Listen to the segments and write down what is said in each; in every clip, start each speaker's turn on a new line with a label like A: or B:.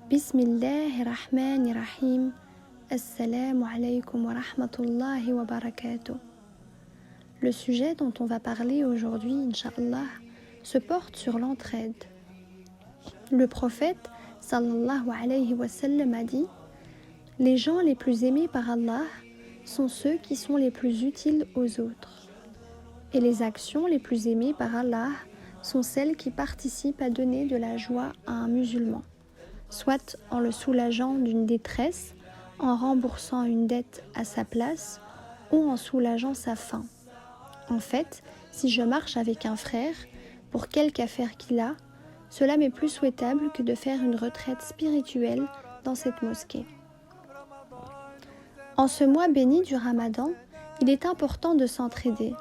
A: Bismillahirrahmanirrahim. Assalamu alaikum wa rahmatullahi wa barakatuh. Le sujet dont on va parler aujourd'hui, Inch'Allah, se porte sur l'entraide. Le prophète, sallallahu alayhi wa sallam, a dit « Les gens les plus aimés par Allah sont ceux qui sont les plus utiles aux autres. Et les actions les plus aimées par Allah sont celles qui participent à donner de la joie à un musulman, soit en le soulageant d'une détresse, en remboursant une dette à sa place ou en soulageant sa faim. En fait, si je marche avec un frère, pour quelque affaire qu'il a, cela m'est plus souhaitable que de faire une retraite spirituelle dans cette mosquée. » En ce mois béni du Ramadan, il est important de s'entraider.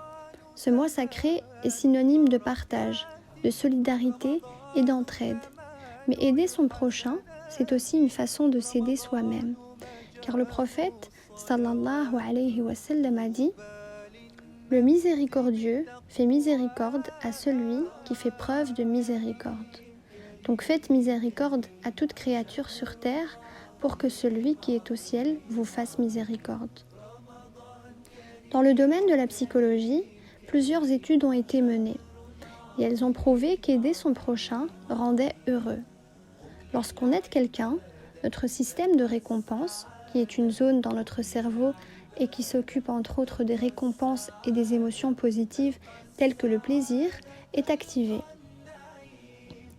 A: Ce mois sacré est synonyme de partage, de solidarité et d'entraide. Mais aider son prochain, c'est aussi une façon de s'aider soi-même. Car le prophète, sallallahu alayhi wa sallam, a dit « Le miséricordieux fait miséricorde à celui qui fait preuve de miséricorde. Donc faites miséricorde à toute créature sur terre pour que celui qui est au ciel vous fasse miséricorde. » Dans le domaine de la psychologie, plusieurs études ont été menées et elles ont prouvé qu'aider son prochain rendait heureux. Lorsqu'on aide quelqu'un, notre système de récompense, qui est une zone dans notre cerveau et qui s'occupe entre autres des récompenses et des émotions positives telles que le plaisir, est activé.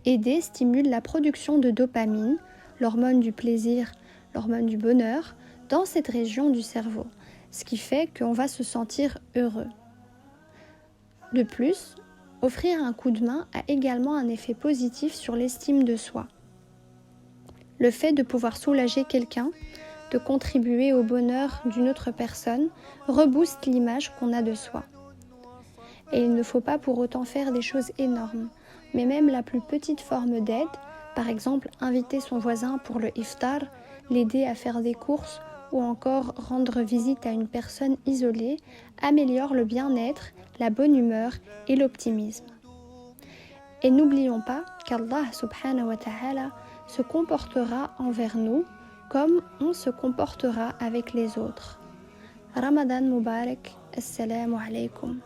A: Aider stimule la production de dopamine, l'hormone du plaisir, l'hormone du bonheur, dans cette région du cerveau, ce qui fait qu'on va se sentir heureux. De plus, offrir un coup de main a également un effet positif sur l'estime de soi. Le fait de pouvoir soulager quelqu'un, de contribuer au bonheur d'une autre personne, rebooste l'image qu'on a de soi. Et il ne faut pas pour autant faire des choses énormes, mais même la plus petite forme d'aide, par exemple inviter son voisin pour le iftar, l'aider à faire des courses ou encore rendre visite à une personne isolée, améliore le bien-être, la bonne humeur et l'optimisme. Et n'oublions pas qu'Allah subhanahu wa ta'ala se comportera envers nous comme on se comportera avec les autres. Ramadan Mubarak, Assalamu alaikum.